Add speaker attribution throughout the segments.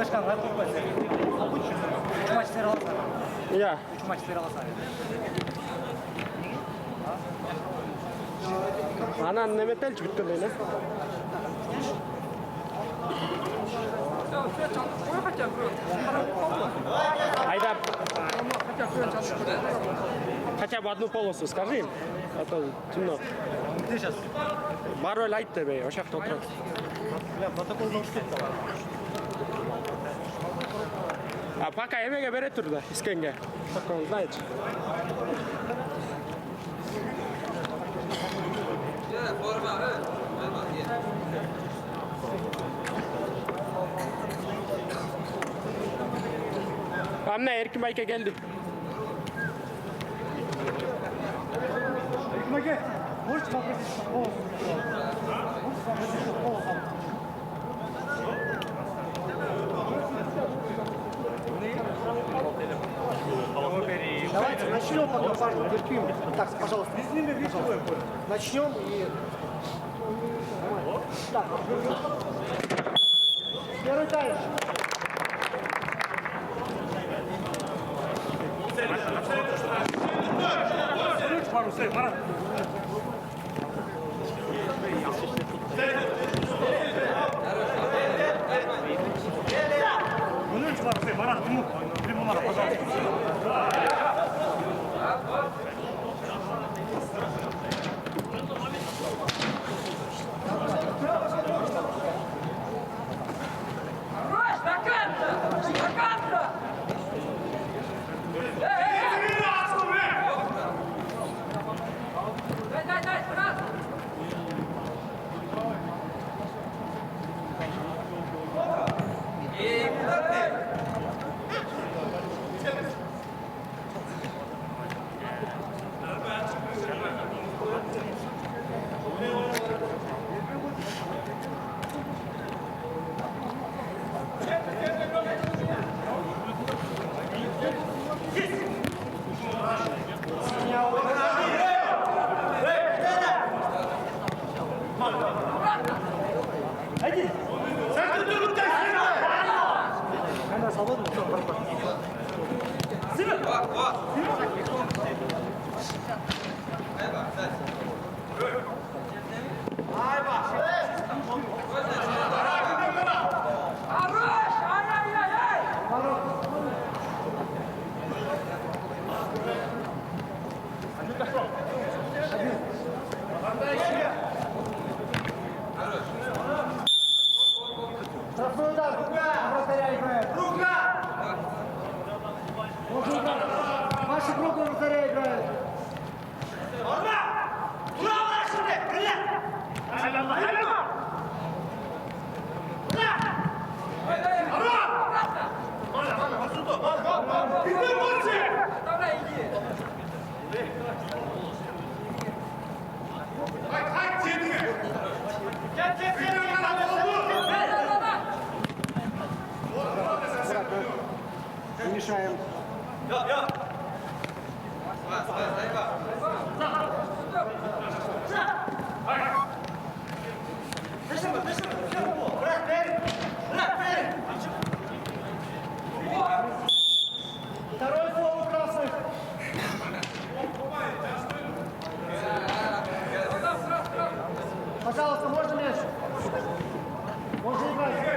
Speaker 1: Başkan var kurban. 3 maç seri alasa.
Speaker 2: Ya.
Speaker 1: 3 maç seri alasa.
Speaker 2: Anan ne metalci bitti böyle. Айда. Хотя бы одну полосу скажи им, а то темно.
Speaker 1: Где сейчас?
Speaker 2: Бароль айт тебе, вообще кто трет.
Speaker 1: Протокол наушника.
Speaker 2: А пока емеге бере турда, искенге. Только он знает. Amna Erkin Bayka geldi.
Speaker 1: Erkin Можешь попросить полосу? Можешь попросить полосу? Давайте начнем пока парень терпим. Так, пожалуйста. Начнем и... Так. Первый тайм.
Speaker 2: Мешаем.
Speaker 1: Второй фол у красных. Пожалуйста, можно мяч? Можно играть.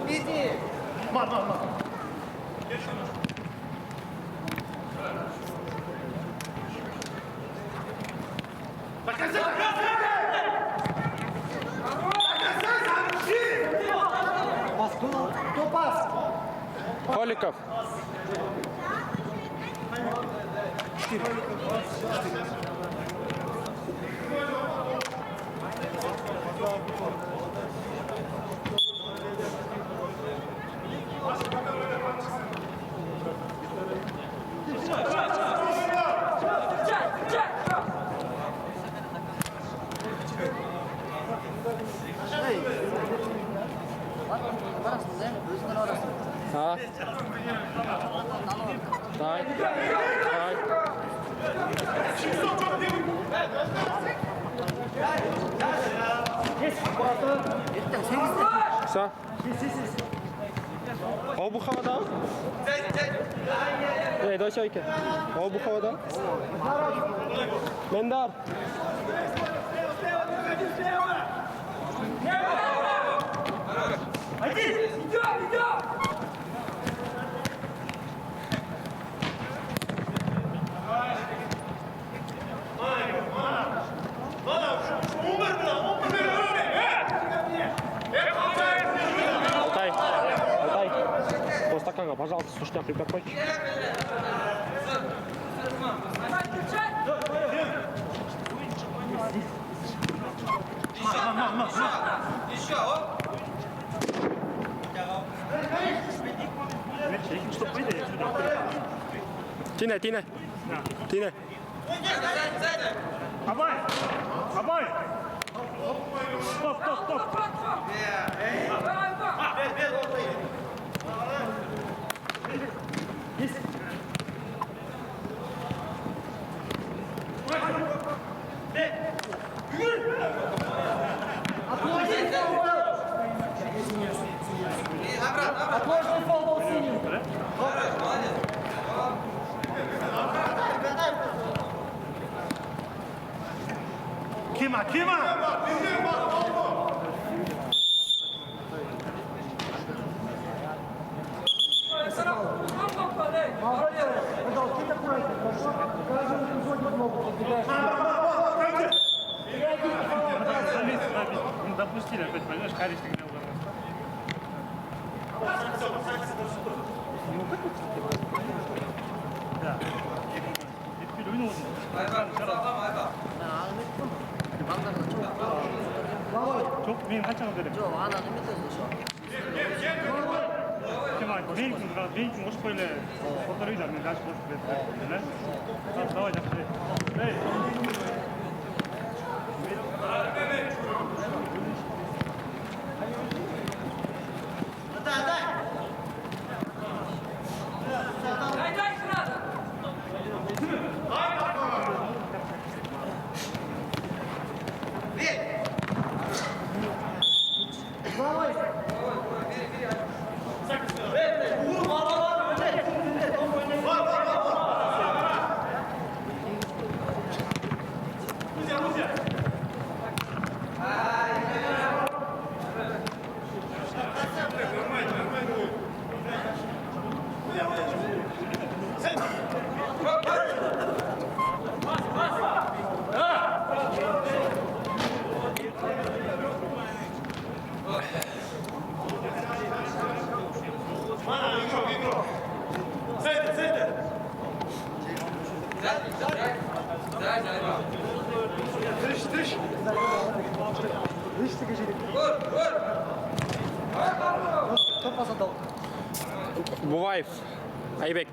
Speaker 1: Иди! Мама! Кто пас?
Speaker 2: Холиков. Ha. Давай. Давай. Все. O bu havada. Давай şöyle. O bu havada. Mendar. Алтай. По стакану, пожалуйста, сушняк припаркуй. Тине. Тине.
Speaker 1: Абай! Стоп! Отложенный фол был синий. Кима! Ну, допустили, опять, понимаешь, Харис играл. Да. Теперь oyun çok benim kaç tane dedim.
Speaker 3: Yok, anladım
Speaker 1: Kemal, benim için hoş böyle fotoğrafıyla ben kaç boş böyle. Давай, давай. Hey.
Speaker 2: Буваев. Айбек.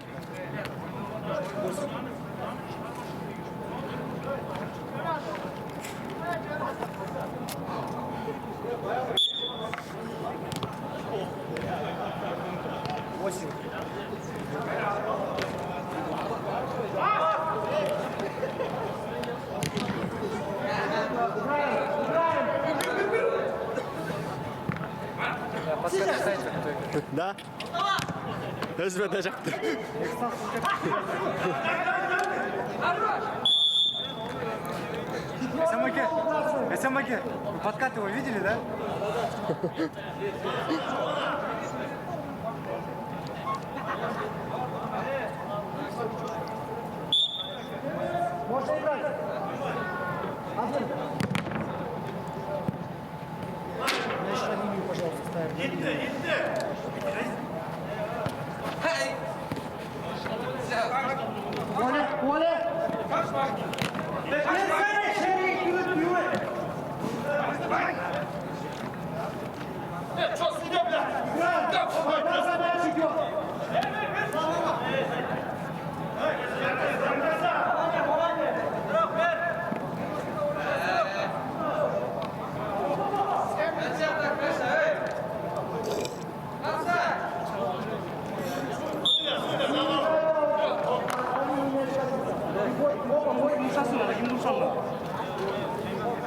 Speaker 2: Да. Özbede çaktı.
Speaker 4: СМГ. Подкат его видели, да?
Speaker 1: Можно играть. Один. Еще на линию, пожалуйста, ставим. Коля! Yumuşasın da kim dursan da.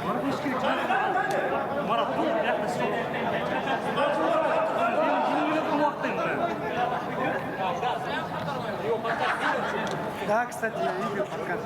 Speaker 1: Bana hiç gerek yok. Maraton yaklaşık.
Speaker 4: Да, кстати, я видел подкаст.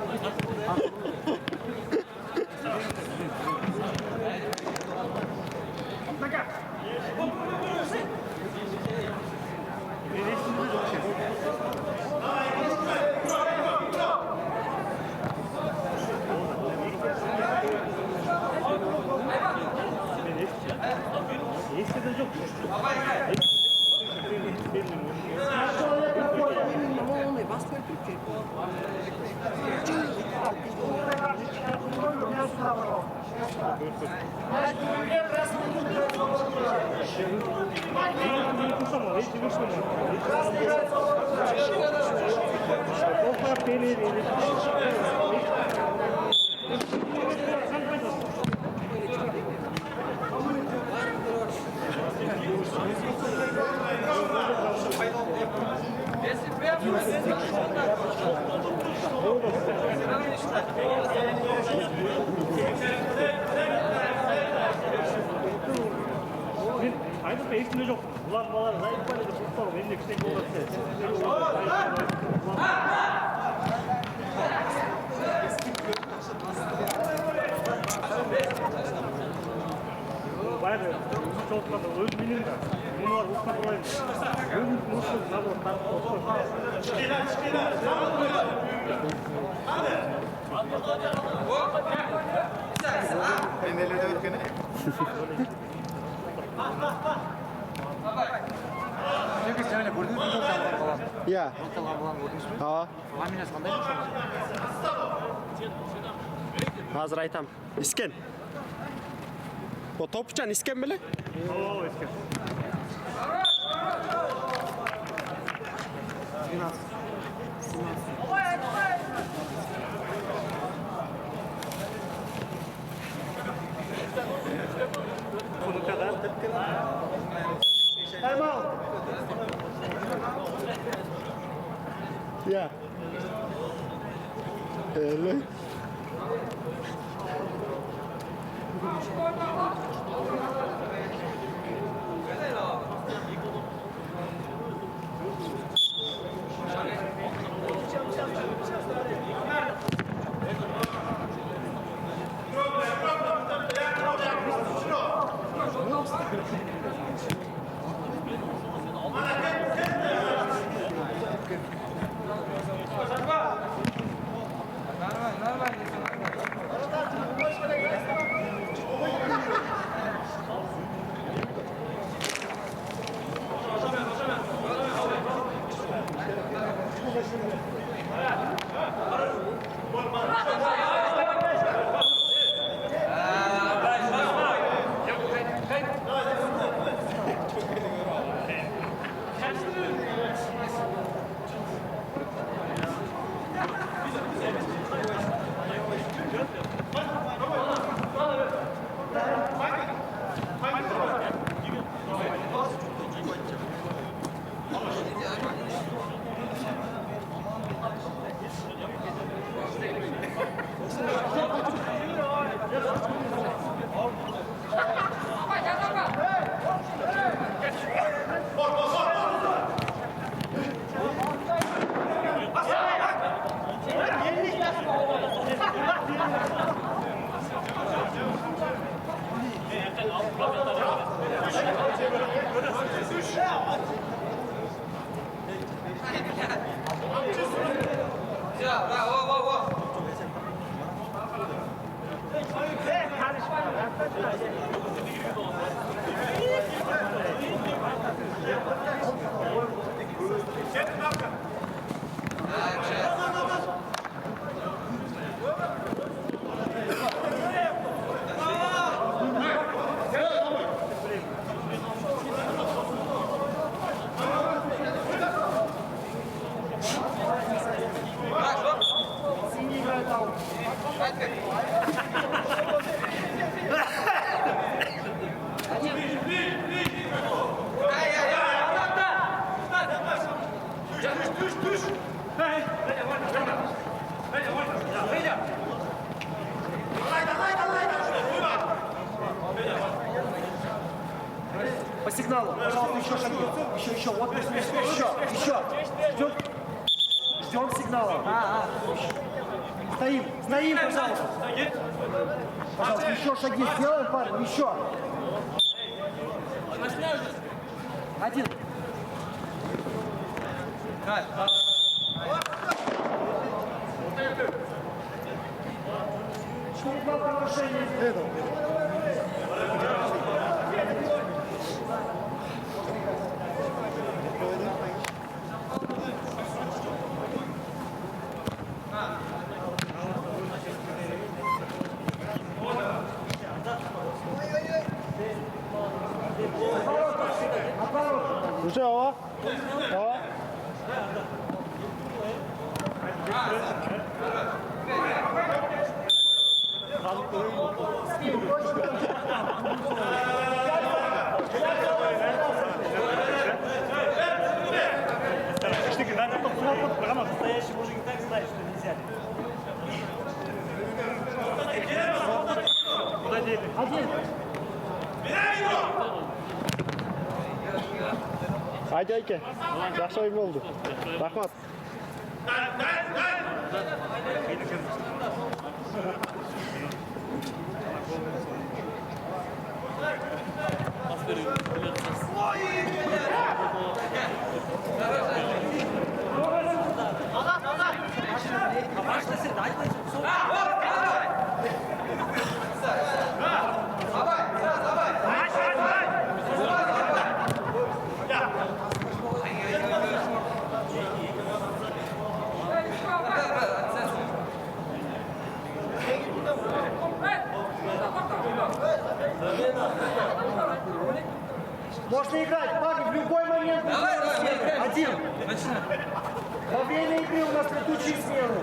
Speaker 1: Aynı eğitimde yok. Ulan bana zayıf var dedi. Futbol benim de yüksek olursa. Bayağı da çok fazla öz bilim de. Bunu var usta koyun. Bunu nasıl sabır
Speaker 4: Ben de öyle ötkene. Çünkü sen öyle gördünüz mü noktalar falan?
Speaker 2: Ya.
Speaker 4: Noktalar falan gördünüz mü?
Speaker 2: Ha.
Speaker 4: Ламинасы қандайmış onlar?
Speaker 2: Hazır aytam. İsken. O topçan isken bile?
Speaker 1: Oo eski. 12. Time out.
Speaker 2: Ya. Öyle.
Speaker 3: сигналу. Пожалуйста, еще шаги. Еще. Вот, еще. Ждем сигнала. Стоим, пожалуйста. Пожалуйста, еще шаги сделаем, парни, еще. Один. Два повышения.
Speaker 2: Уже, о.
Speaker 5: Настоящий мужик так знает, что нельзя.
Speaker 1: Куда дели?
Speaker 2: Haydi Ayke. Yaxshi o'yin bo'ldi. Rahmat.
Speaker 3: Можно играть, парни, в любой момент. Один. Во время игры у нас летучие смены.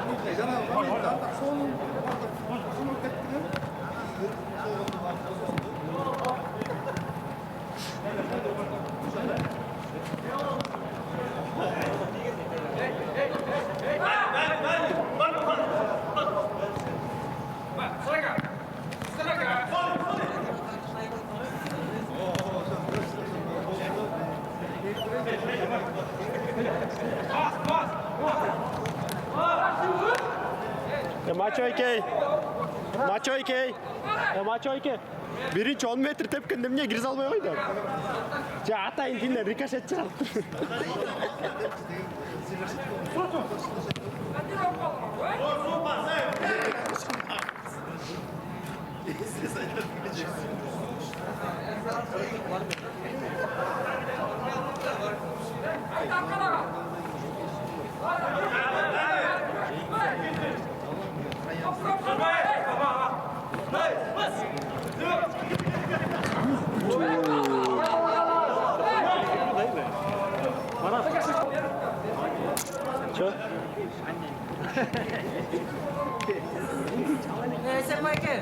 Speaker 2: Maç okey. Maç okey. Birinchi 10 metr tepkanda menga kiriza olmay qo'ydi. Ja, atayin dindan rikoshet chiqardi.
Speaker 5: Sen Michael.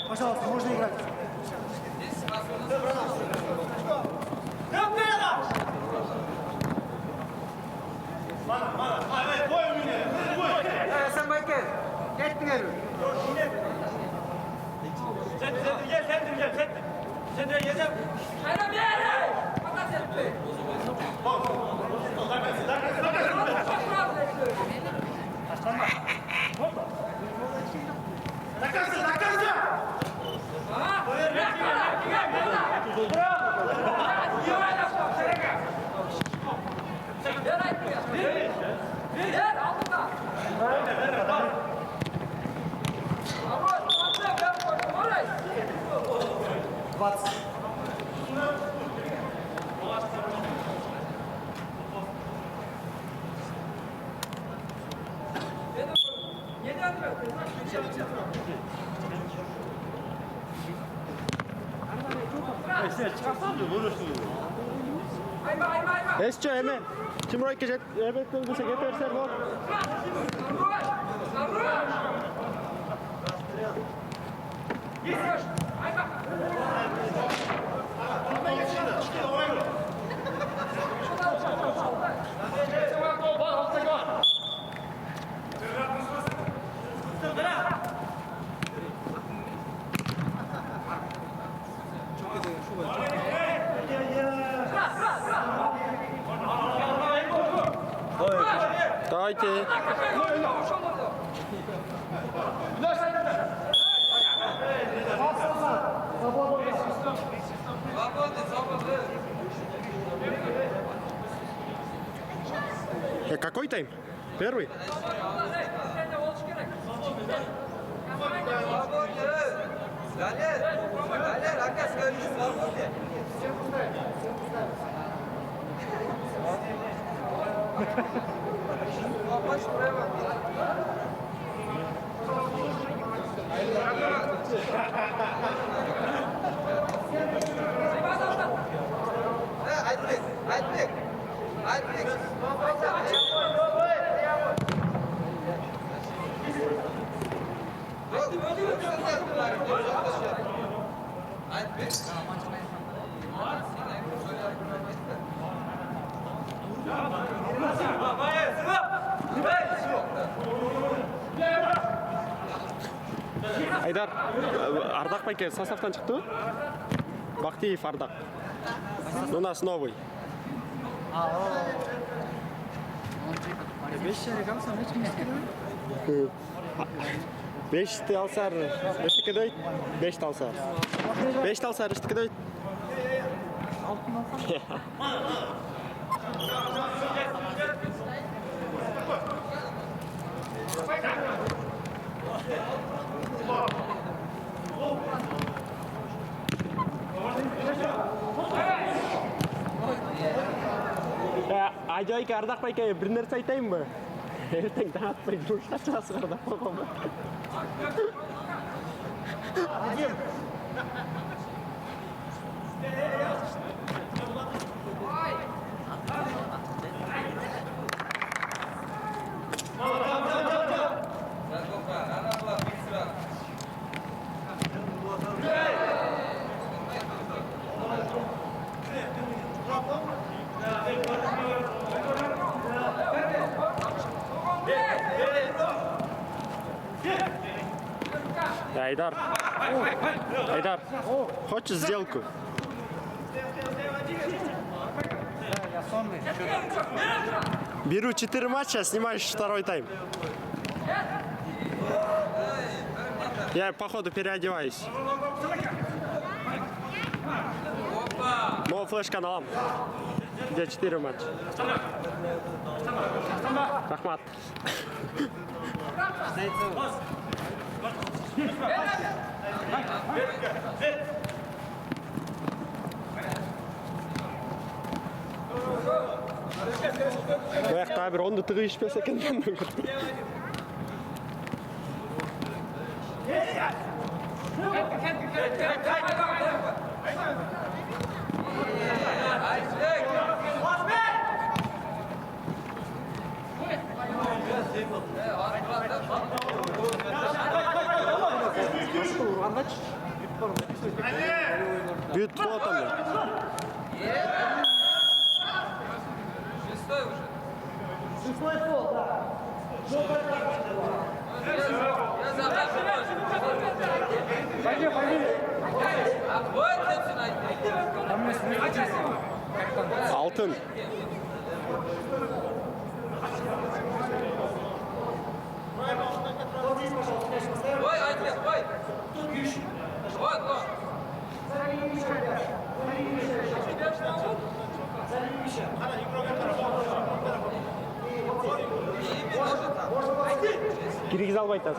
Speaker 3: Пожалуйста, можно играть.
Speaker 5: Sen Michael. Gel. Sen de gel.
Speaker 2: Esço eme. Timroyga jet, elbette bo'lsa ketaversa bor. Давайте. Какой тайм? Первый? Айдар, Ардақ байке составтан шықты ма? Бақтиев Ардақ. У нас новый. Бешті алсар, ештікі дөйт? Бешті алсар. Бешті алсар, ештікі дөйт? Ajoyga Ardaq aka bir narsa aytaymi? Ertaga da'vatpay dushga chiqasiz Ardaq aka. Айдар. Айдар. Хочешь сделку?
Speaker 4: Я сонный.
Speaker 2: Беру 4 матча, снимаешь второй тайм. Я походу переодеваюсь. Мой флеш-каналом. Где 4 матча. Рахмат. Bu yakta bir 10'da tığı içmese kendim de Büyük futbol atamıyor.
Speaker 3: Шестой фол, да. Пойди, пойди.
Speaker 2: Altın.
Speaker 6: Ой, Айтбек, ой. Вот, вот.
Speaker 2: Kirgiz almaydı az.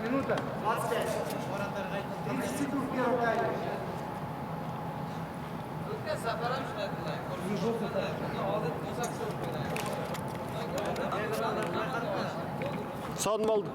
Speaker 3: Минута. 25. 30 секунд в первом тайме.
Speaker 6: Safaram şuna.
Speaker 2: Son oldu.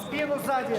Speaker 3: Спину сзади.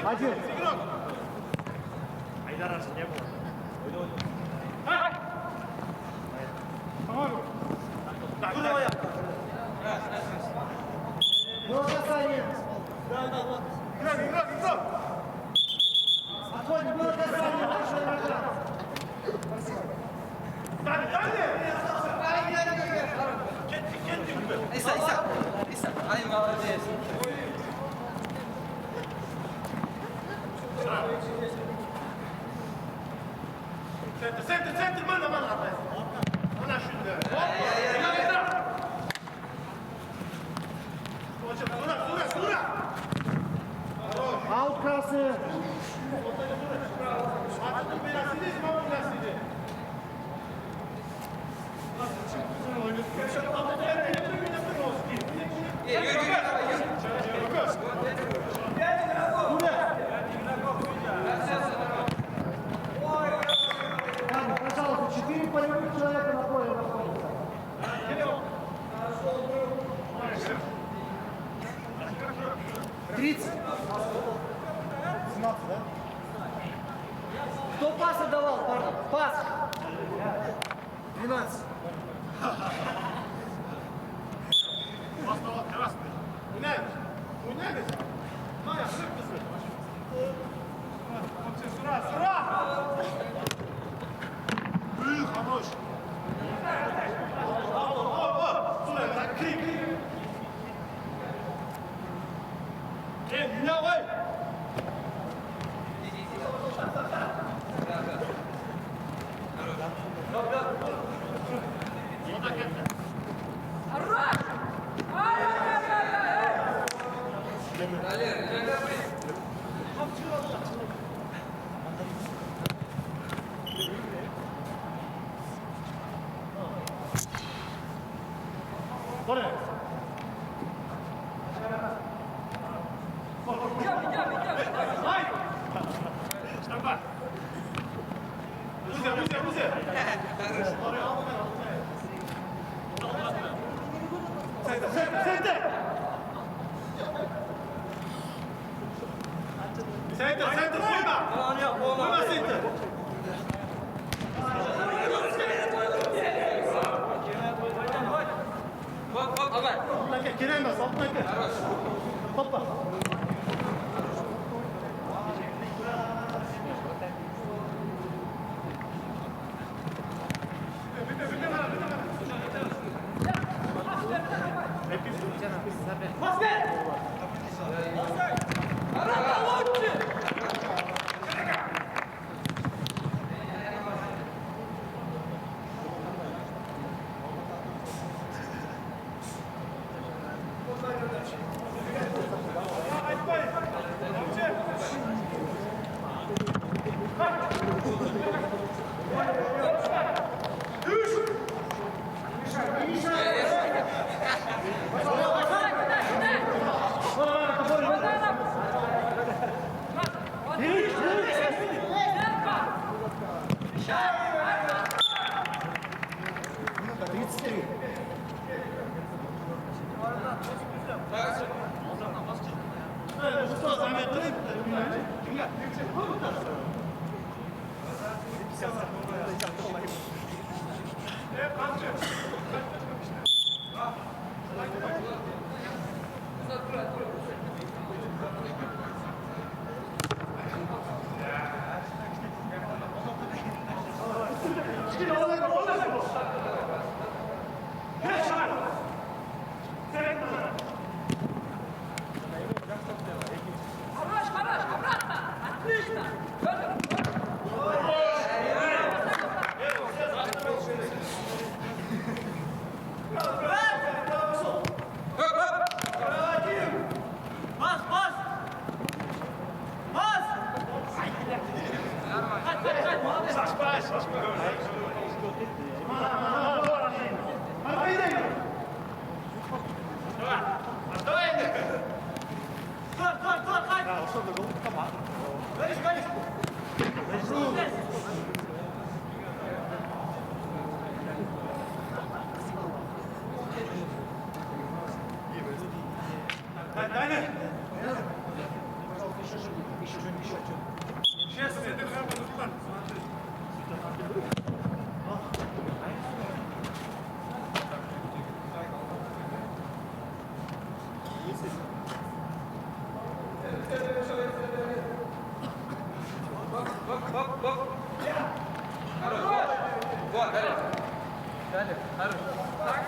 Speaker 3: Один. Было касание. Спокойно, было касание. Ваша нога.
Speaker 6: İsa. Ay молодец.
Speaker 1: Центр, мана, rapaz. Она шутка. Сура.
Speaker 3: Аут красный. Ладно, пожалуйста, 4 полевых человека на поле находятся. Кто пас отдавал, парни? Пас. 12.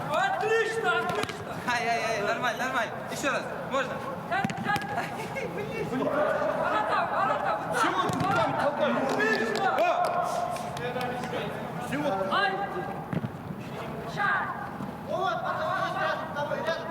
Speaker 5: Отлично, отлично!
Speaker 6: Ай, нормально, нормально. Еще раз, можно?
Speaker 5: Чего ты там толкаешь? Отлично! Ай! Шаг! Вот, давай, рядом! Давай, давай!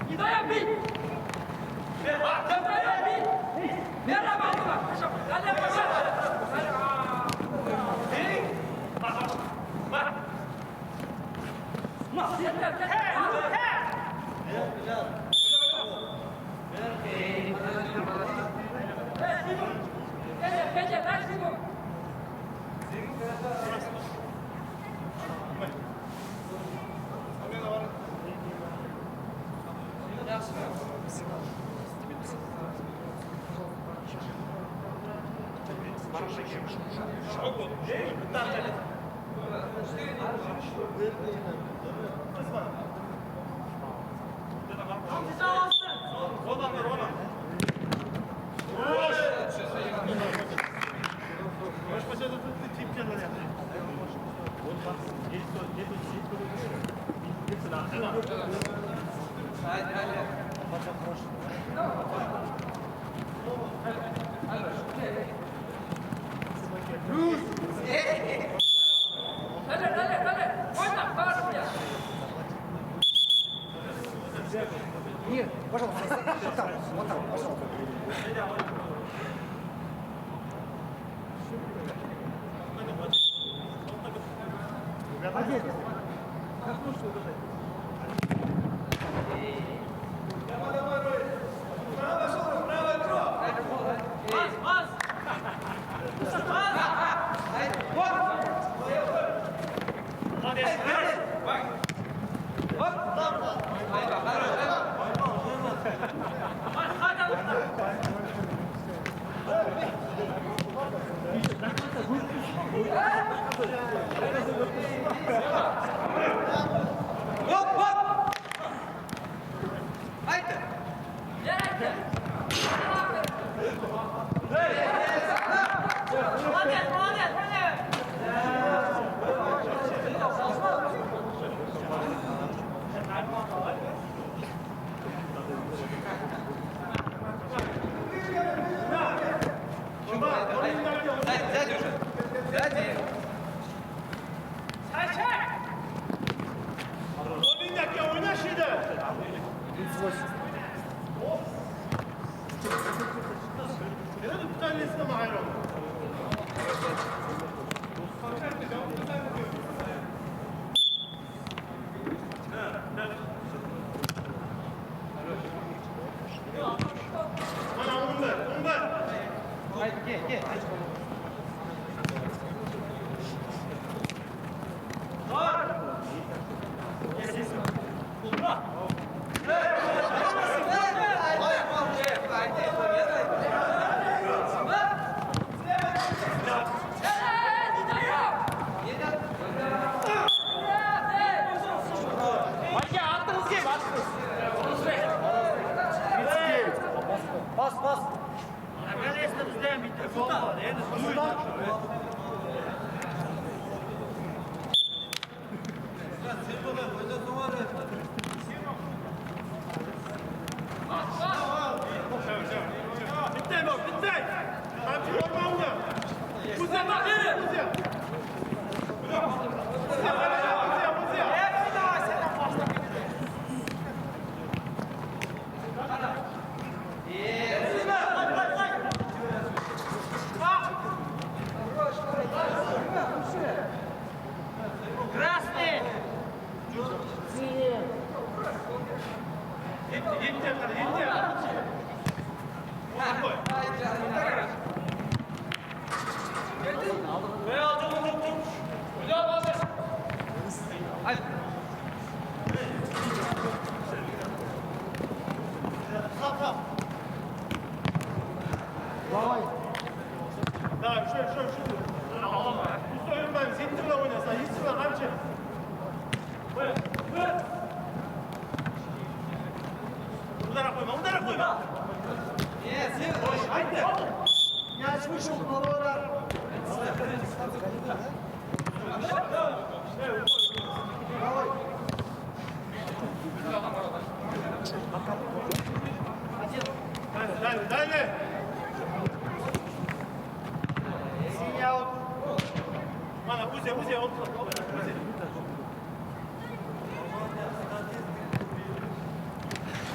Speaker 5: Не дай бить! Не дай бить! Не работай! Петя! Далее, дальше ему. Далее. Можно? Пожалуйста.
Speaker 3: Нет, пожалуйста, вот там, пожалуйста.
Speaker 6: Сзади уже. Сзади.
Speaker 3: Пас.
Speaker 5: Красный!
Speaker 1: Давай, şöyle. Üstü oyundan zittirle oynasa, zittirle kamçı. Udara koyma. Haydi.
Speaker 3: Мяч вышел в ворота.
Speaker 1: Дальше.
Speaker 3: Синий аут.
Speaker 1: Mana Buze, otur.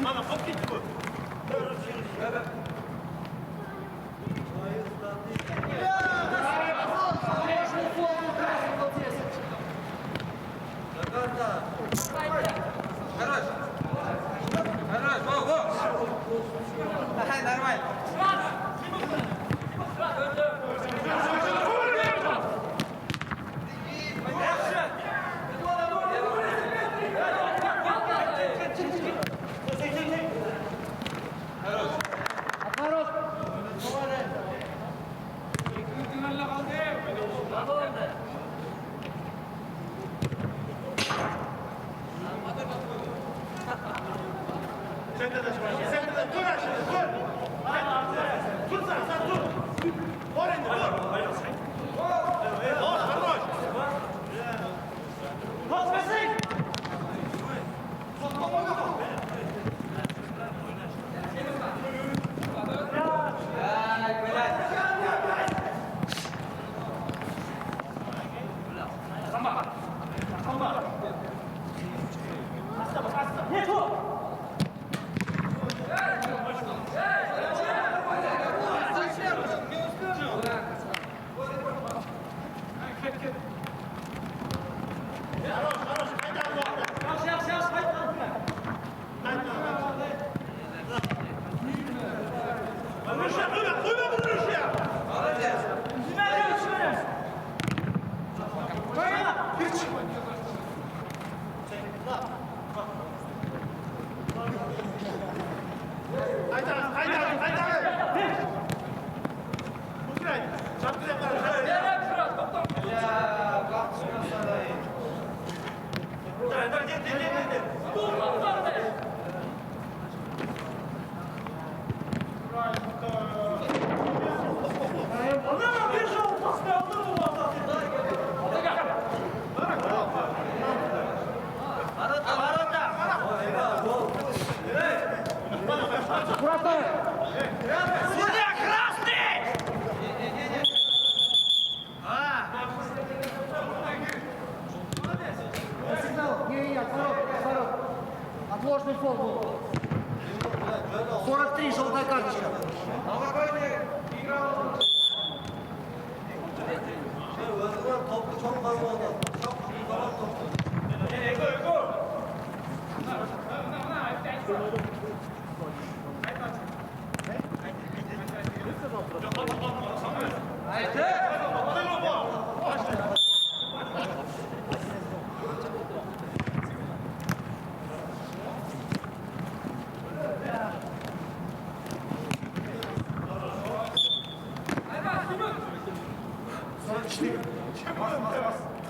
Speaker 1: Mana hop gitti bu.
Speaker 6: Хорош. Во. Нормально.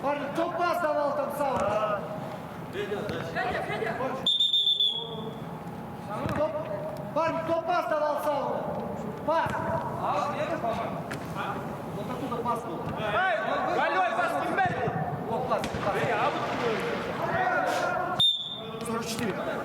Speaker 3: Парни, кто пас давал там сам?
Speaker 5: Федя!
Speaker 3: Парни, кто пас давал сам? Пас! Вот оттуда пас был.
Speaker 6: Больной, пас, теперь!
Speaker 3: Вот пас. 44.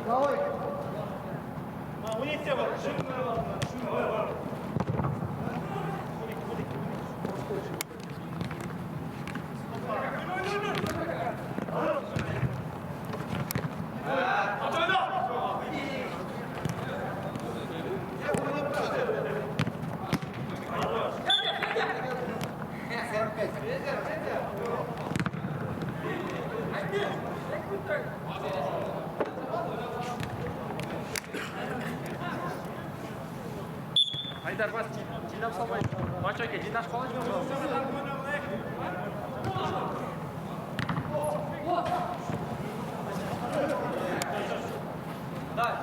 Speaker 3: Головой.
Speaker 6: Haydar, bas, çiğdem salmayın. Maç okey, cidden kolay mı?
Speaker 5: Давай,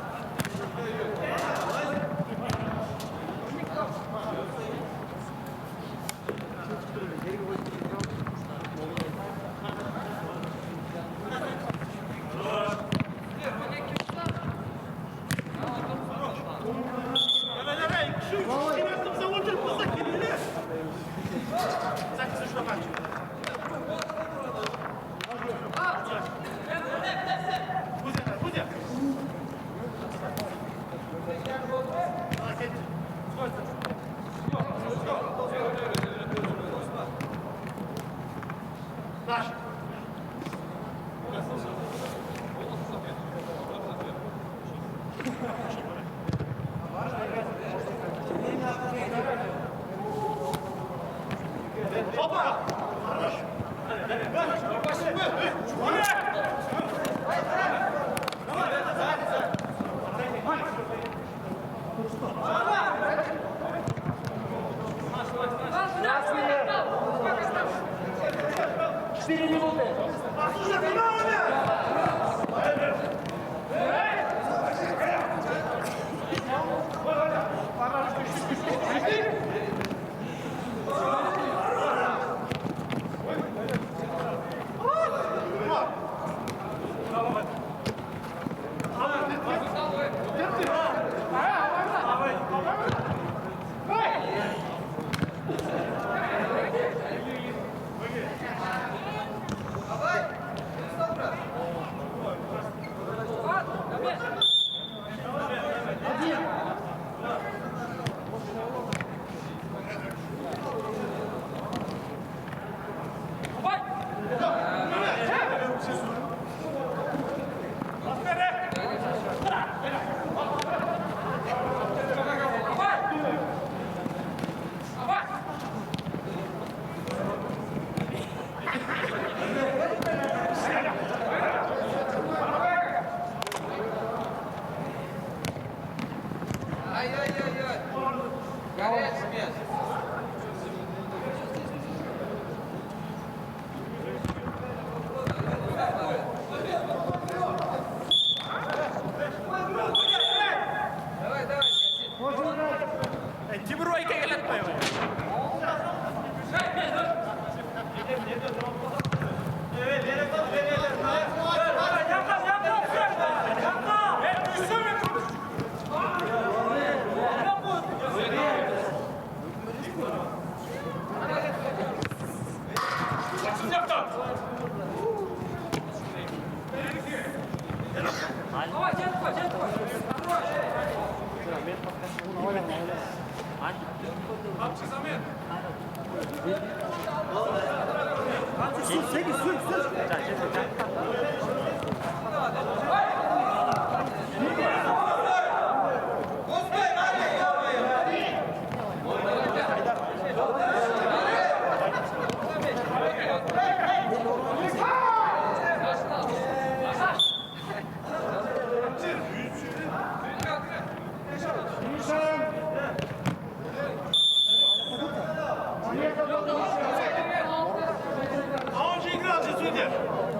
Speaker 7: А он же играл же, судья.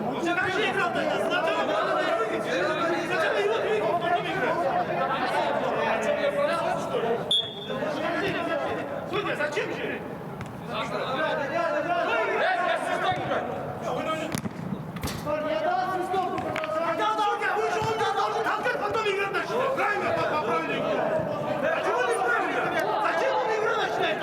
Speaker 7: Он же как же играл-то? Сначала надо выиграть. Сначала его двигал, а потом играть. Судья, зачем же?
Speaker 3: Я дал свисток, продолжай.
Speaker 7: Судья, вы же он должен толкать, потом играть начинать. Правильно, правильно играть. Почему не правильно? Зачем он игру начинает?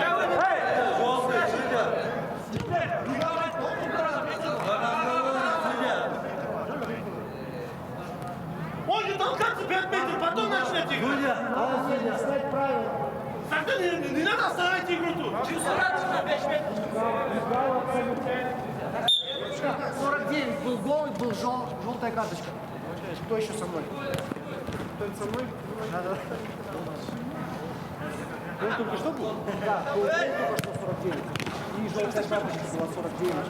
Speaker 7: Он же толкаться 5 метров, потом начинать играть.
Speaker 3: Надо снять правила.
Speaker 7: Тогда не надо оставлять игру тут.
Speaker 3: 49 был гол, был желтая карточка. Кто еще со мной? Кто-нибудь со мной?
Speaker 2: Он только что был?
Speaker 3: Да, был гол только что 49. И желтая карточка была 49.